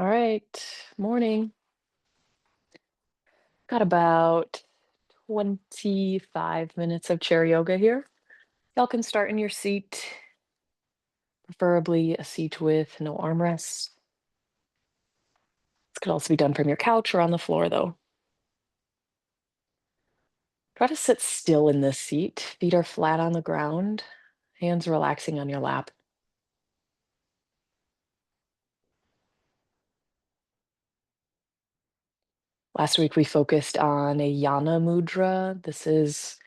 All right, morning. Got about 25 minutes of chair yoga here. Y'all can start in your seat, preferably a seat with no armrests. This could also be done from your couch or on the floor, though. Try to sit still in this seat. Feet are flat on the ground, hands relaxing on your lap. Last week we focused on a yana mudra. This is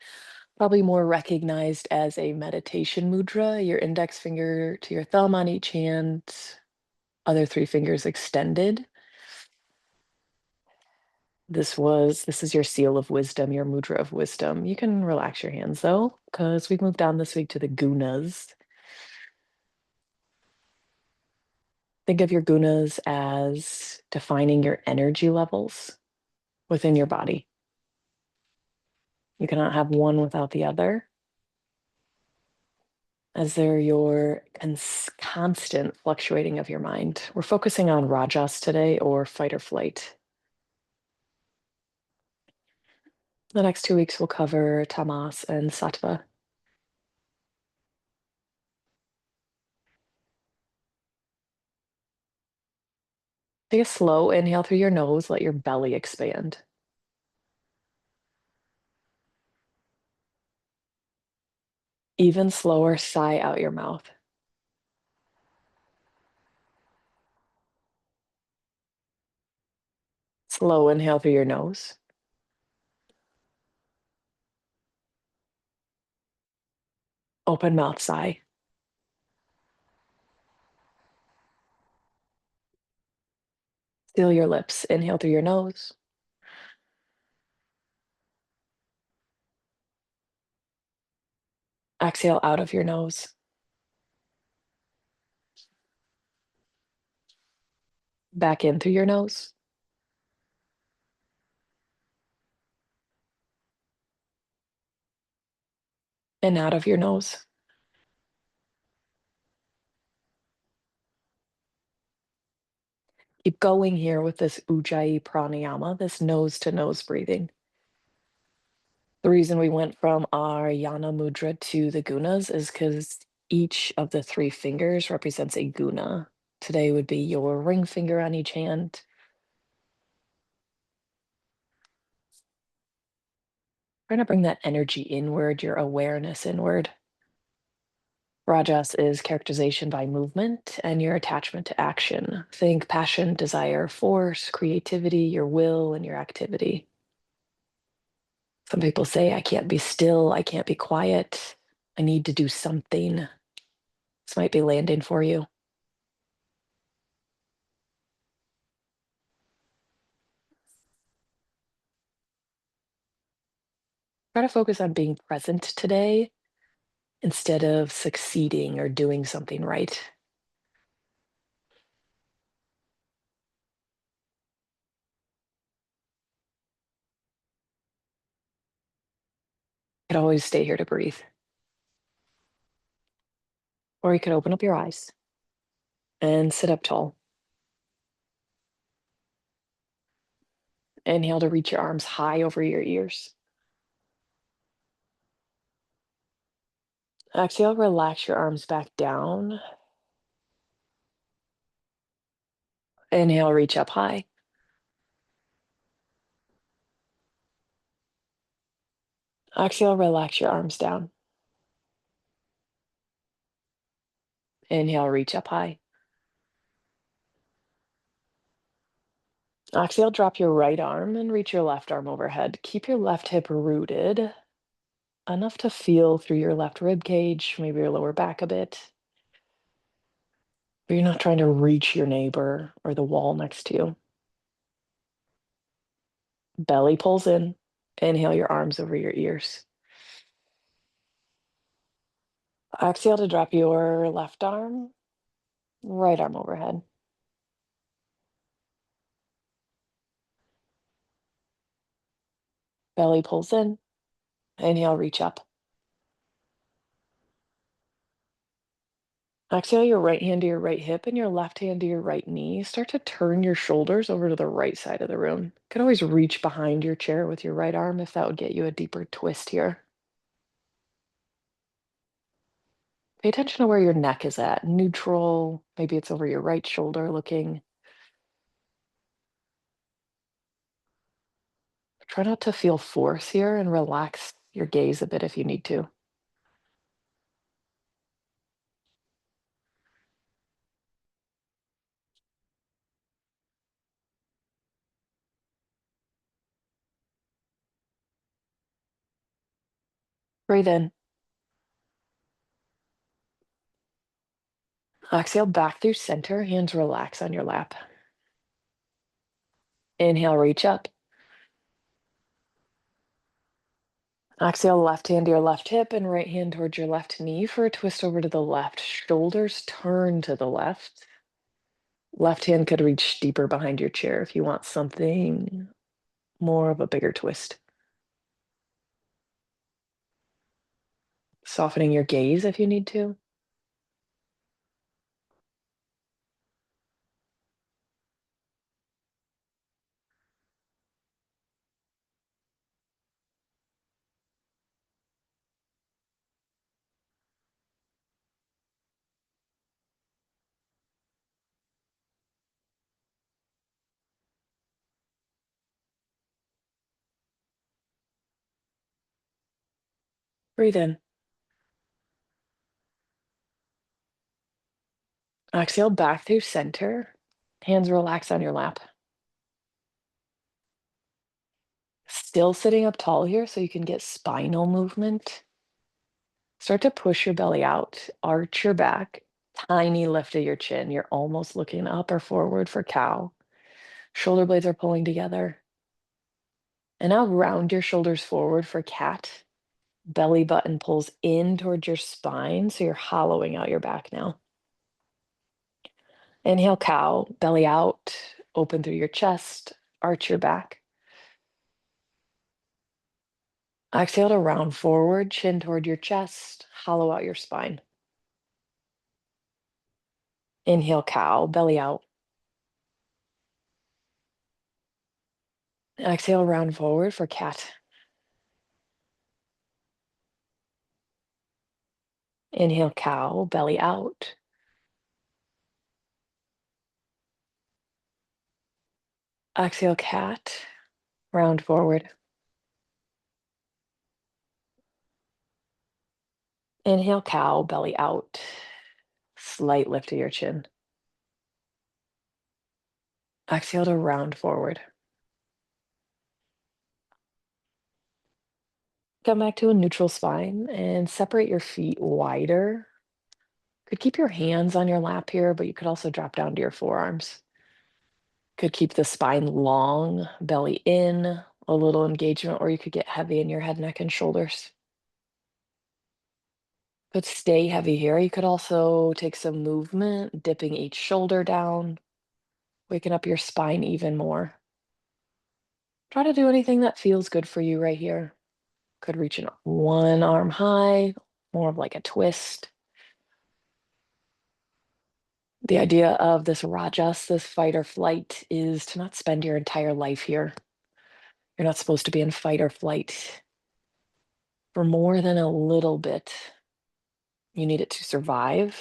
probably more recognized as a meditation mudra. Your index finger to your thumb on each hand, other three fingers extended. This is your seal of wisdom, your mudra of wisdom. You can relax your hands though, because we've moved on this week to the gunas. Think of your gunas as defining your energy levels within your body. You cannot have one without the other, as they're your constant fluctuating of your mind. We're focusing on rajas today, or fight or flight. The next 2 weeks we'll cover tamas and sattva. Take a slow inhale through your nose, let your belly expand. Even slower, sigh out your mouth. Slow inhale through your nose. Open mouth sigh. Seal your lips. Inhale through your nose. Exhale out of your nose. Back in through your nose. And out of your nose. Keep going here with this Ujjayi pranayama, this nose to nose breathing. The reason we went from our yana mudra to the gunas is because each of the three fingers represents a guna. Today would be your ring finger on each hand. We're going to bring that energy inward, your awareness inward. Rajas is characterization by movement and your attachment to action. Think passion, desire, force, creativity, your will, and your activity. Some people say, I can't be still, I can't be quiet, I need to do something. This might be landing for you. Try to focus on being present today instead of succeeding or doing something right. You could always stay here to breathe. Or you could open up your eyes and sit up tall. Inhale to reach your arms high over your ears. Exhale, relax your arms back down. Inhale, reach up high. Exhale, relax your arms down. Inhale, reach up high. Exhale, drop your right arm and reach your left arm overhead. Keep your left hip rooted, enough to feel through your left rib cage, maybe your lower back a bit. But you're not trying to reach your neighbor or the wall next to you. Belly pulls in. Inhale your arms over your ears. Exhale to drop your left arm, right arm overhead. Belly pulls in. Inhale, reach up. Exhale your right hand to your right hip and your left hand to your right knee. Start to turn your shoulders over to the right side of the room. You could always reach behind your chair with your right arm if that would get you a deeper twist here. Pay attention to where your neck is at. Neutral. Maybe it's over your right shoulder looking. Try not to feel force here and relax your gaze a bit if you need to. Breathe in. Exhale back through center. Hands relax on your lap. Inhale, reach up. Exhale, left hand to your left hip and right hand towards your left knee for a twist over to the left. Shoulders turn to the left. Left hand could reach deeper behind your chair if you want something more of a bigger twist. Softening your gaze if you need to. Breathe in. Exhale back through center. Hands relax on your lap. Still sitting up tall here so you can get spinal movement. Start to push your belly out, arch your back, tiny lift of your chin. You're almost looking up or forward for cow. Shoulder blades are pulling together. And now round your shoulders forward for cat. Belly button pulls in towards your spine, so you're hollowing out your back now. Inhale, cow, belly out, open through your chest, arch your back. Exhale to round forward, chin toward your chest, hollow out your spine. Inhale, cow, belly out. Exhale, round forward for cat. Inhale, cow, belly out. Exhale, cat, round forward. Inhale, cow, belly out. Slight lift of your chin. Exhale to round forward. Come back to a neutral spine and separate your feet wider. Could keep your hands on your lap here, but you could also drop down to your forearms. Could keep the spine long, belly in, a little engagement, or you could get heavy in your head, neck, and shoulders. Could stay heavy here. You could also take some movement, dipping each shoulder down, waking up your spine even more. Try to do anything that feels good for you right here. Could reach an one arm high, more of like a twist. The idea of this rajas, this fight or flight, is to not spend your entire life here. You're not supposed to be in fight or flight for more than a little bit. You need it to survive,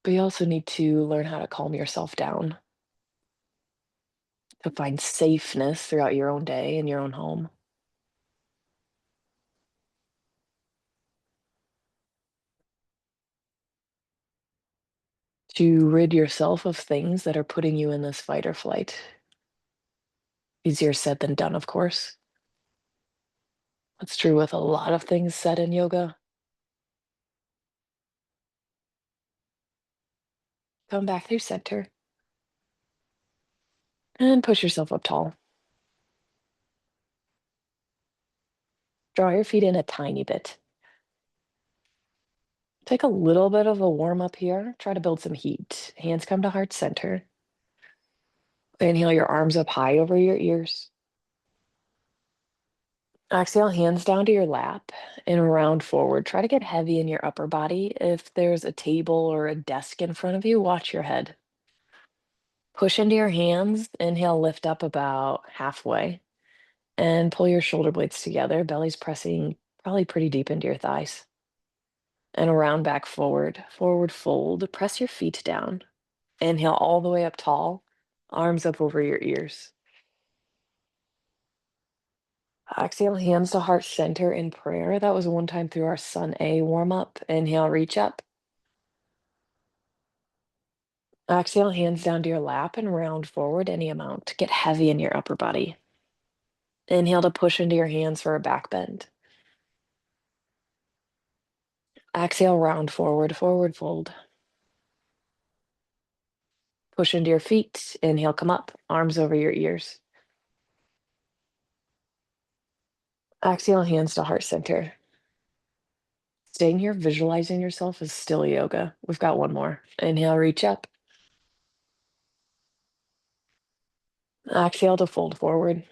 but you also need to learn how to calm yourself down, to find safeness throughout your own day in your own home. To rid yourself of things that are putting you in this fight or flight. Easier said than done, of course. That's true with a lot of things said in yoga. Come back through center and push yourself up tall. Draw your feet in a tiny bit. Take a little bit of a warm up here. Try to build some heat. Hands come to heart center. Inhale your arms up high over your ears. Exhale, hands down to your lap and round forward. Try to get heavy in your upper body. If there's a table or a desk in front of you, watch your head. Push into your hands. Inhale, lift up about halfway and pull your shoulder blades together. Belly's pressing probably pretty deep into your thighs. And around back forward, forward fold. Press your feet down. Inhale all the way up tall, arms up over your ears. Exhale, hands to heart center in prayer. That was one time through our Sun A warm up. Inhale, reach up. Exhale, hands down to your lap and round forward any amount. Get heavy in your upper body. Inhale to push into your hands for a back bend. Exhale, round forward, forward fold. Push into your feet. Inhale, come up, arms over your ears. Exhale, hands to heart center. Staying here, visualizing yourself is still yoga. We've got one more. Inhale, reach up. Exhale to fold forward.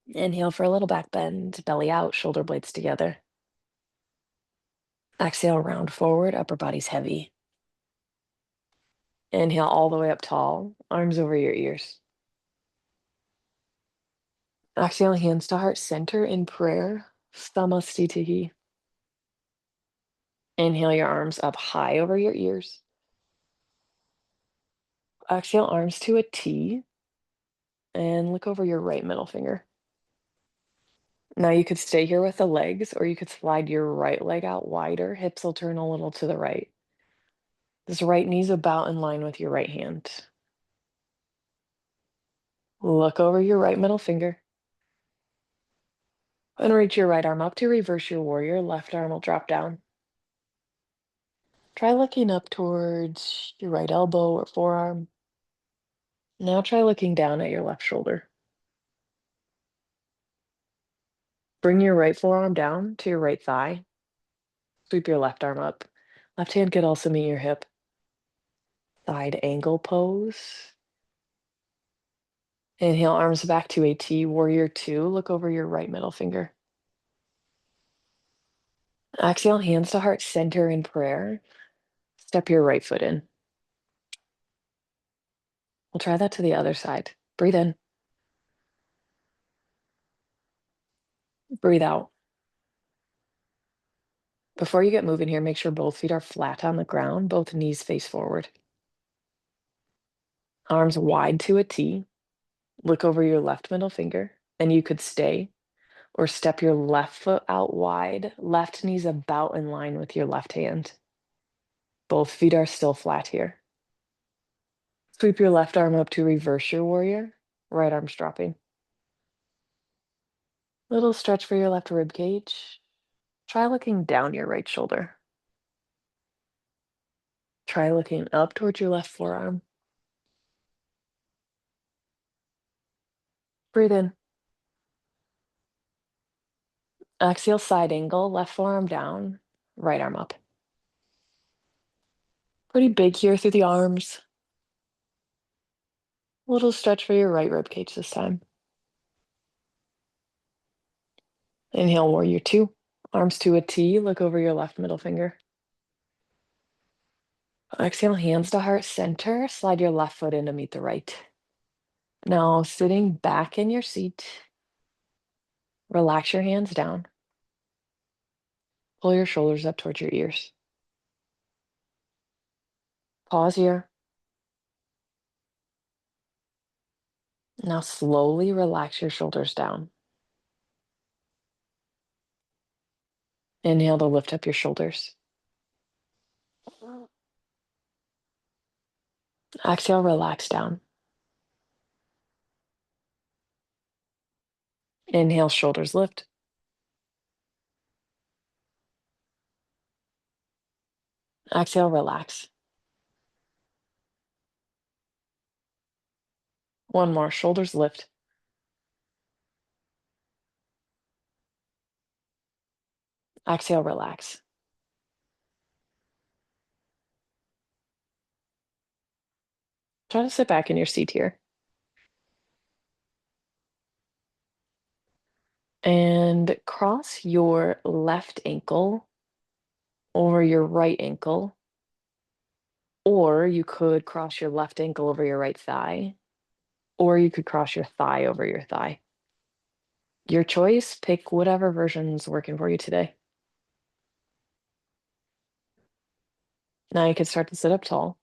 Inhale for a little back bend, belly out, shoulder blades together. Exhale, round forward, upper body's heavy. Inhale all the way up tall, arms over your ears. Exhale, hands to heart center in prayer, Samastitihi. Inhale your arms up high over your ears. Exhale, arms to a T, and look over your right middle finger. Now you could stay here with the legs, or you could slide your right leg out wider. Hips will turn a little to the right. This right knee's about in line with your right hand. Look over your right middle finger. And reach your right arm up to reverse your warrior. Left arm will drop down. Try looking up towards your right elbow or forearm. Now try looking down at your left shoulder. Bring your right forearm down to your right thigh. Sweep your left arm up. Left hand could also meet your hip. Side angle pose. Inhale, arms back to a T, warrior two. Look over your right middle finger. Exhale, hands to heart center in prayer. Step your right foot in. We'll try that to the other side. Breathe in. Breathe out. Before you get moving here, make sure both feet are flat on the ground, both knees face forward. Arms wide to a T. Look over your left middle finger, and you could stay or step your left foot out wide. Left knee's about in line with your left hand. Both feet are still flat here. Sweep your left arm up to reverse your warrior. Right arm's dropping. Little stretch for your left rib cage. Try looking down your right shoulder. Try looking up towards your left forearm. Breathe in. Exhale, side angle, left forearm down, right arm up. Pretty big here through the arms. Little stretch for your right rib cage this time. Inhale, warrior two. Arms to a T, look over your left middle finger. Exhale, hands to heart center, slide your left foot in to meet the right. Now, sitting back in your seat, relax your hands down. Pull your shoulders up towards your ears. Pause here. Now slowly relax your shoulders down. Inhale to lift up your shoulders. Exhale, relax down. Inhale, shoulders lift. Exhale, relax. One more, shoulders lift. Exhale, relax. Try to sit back in your seat here. And cross your left ankle over your right ankle, or you could cross your left ankle over your right thigh, or you could cross your thigh over your thigh. Your choice, pick whatever version's working for you today. Now you can start to sit up tall.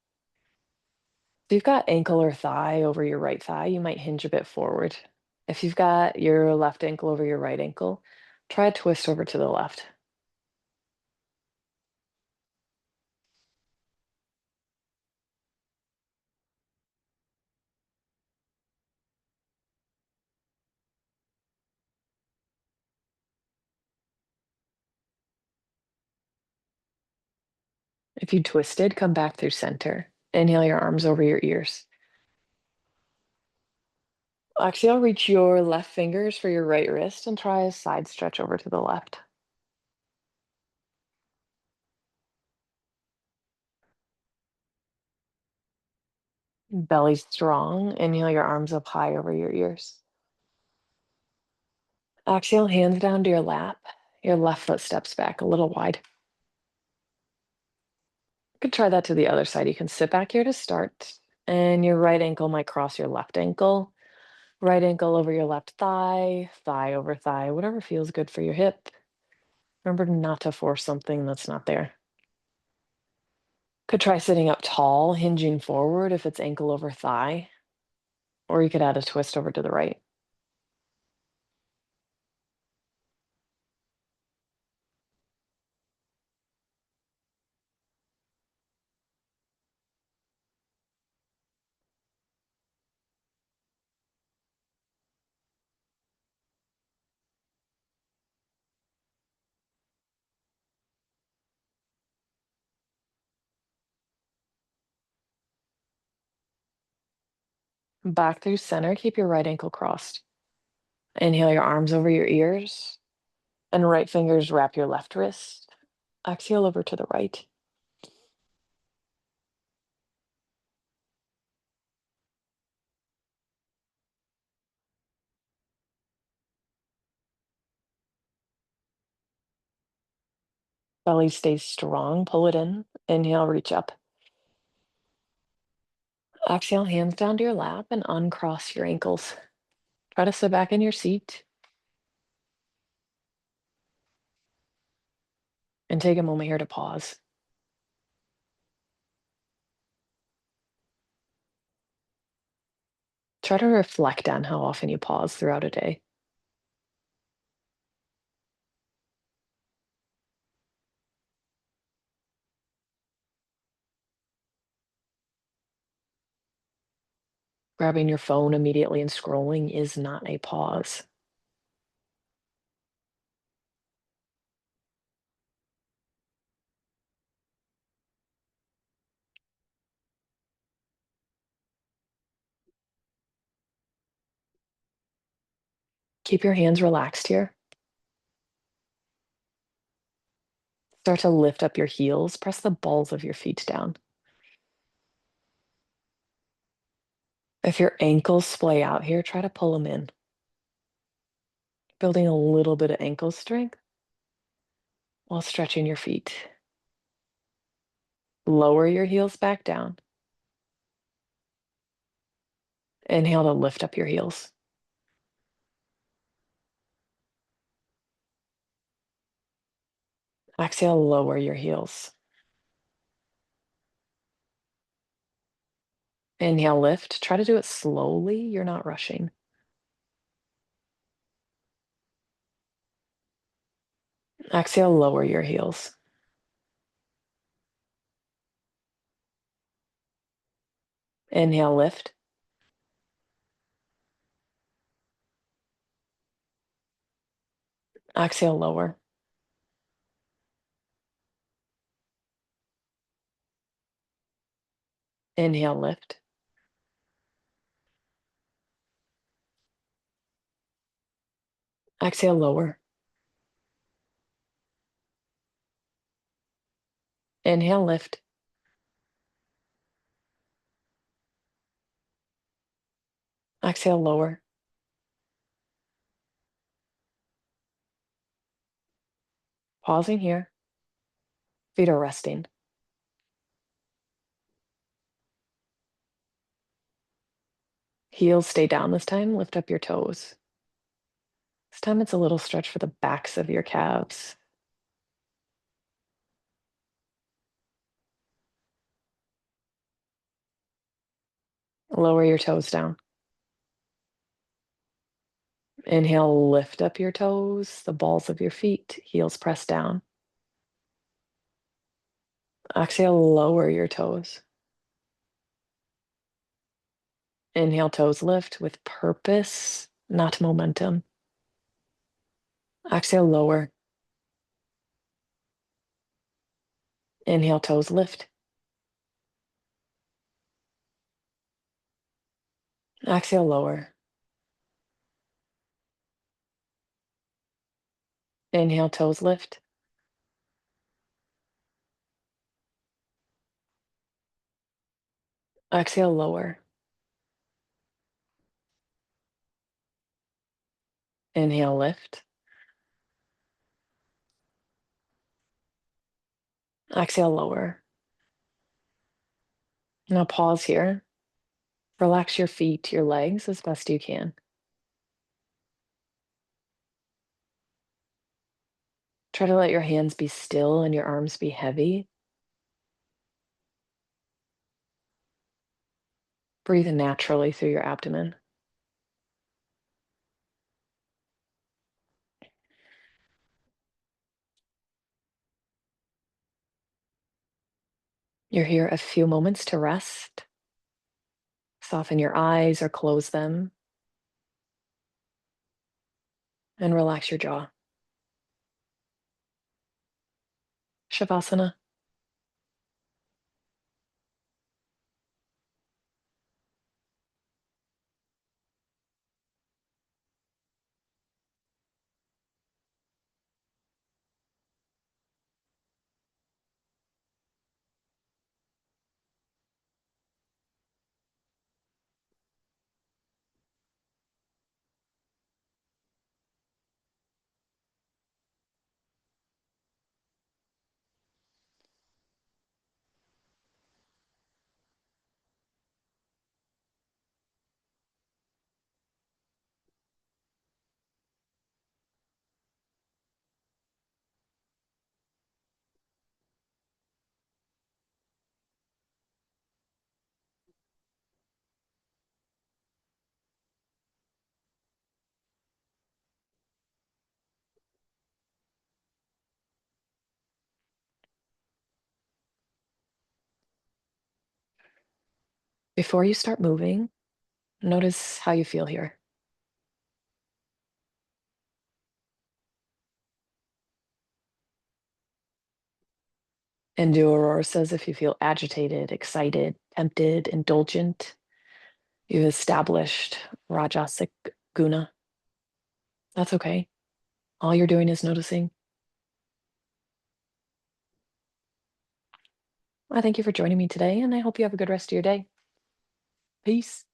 If you've got ankle or thigh over your right thigh, you might hinge a bit forward. If you've got your left ankle over your right ankle, try a twist over to the left. If you twisted, come back through center. Inhale your arms over your ears. Exhale, reach your left fingers for your right wrist and try a side stretch over to the left. Belly strong. Inhale your arms up high over your ears. Exhale, hands down to your lap. Your left foot steps back a little wide. You could try that to the other side. You can sit back here to start, and your right ankle might cross your left ankle. Right ankle over your left thigh, thigh over thigh, whatever feels good for your hip. Remember not to force something that's not there. Could try sitting up tall, hinging forward if it's ankle over thigh, or you could add a twist over to the right. Back through center, keep your right ankle crossed. Inhale your arms over your ears, and right fingers wrap your left wrist. Exhale over to the right. Belly stays strong, pull it in. Inhale, reach up. Exhale, hands down to your lap and uncross your ankles. Try to sit back in your seat and take a moment here to pause. Try to reflect on how often you pause throughout a day. Grabbing your phone immediately and scrolling is not a pause. Keep your hands relaxed here. Start to lift up your heels. Press the balls of your feet down. If your ankles splay out here, try to pull them in. Building a little bit of ankle strength while stretching your feet. Lower your heels back down. Inhale to lift up your heels. Exhale, lower your heels. Inhale, lift. Try to do it slowly. You're not rushing. Exhale, lower your heels. Inhale, lift. Exhale, lower. Inhale, lift. Exhale, lower. Inhale, lift. Exhale, lower. Pausing here. Feet are resting. Heels stay down this time. Lift up your toes. This time it's a little stretch for the backs of your calves. Lower your toes down. Inhale, lift up your toes, the balls of your feet, heels press down. Exhale, lower your toes. Inhale, toes lift with purpose, not momentum. Exhale, lower. Inhale, toes lift. Exhale, lower. Inhale, toes lift. Exhale, lower. Inhale, lift. Exhale, lower. Now pause here. Relax your feet, your legs as best you can. Try to let your hands be still and your arms be heavy. Breathe naturally through your abdomen. You're here a few moments to rest. Soften your eyes or close them and relax your jaw. Shavasana. Before you start moving, notice how you feel here. And do Aurora says if you feel agitated, excited, tempted, indulgent, you've established Rajas Guna. That's okay. All you're doing is noticing. I thank you for joining me today, and I hope you have a good rest of your day. Peace.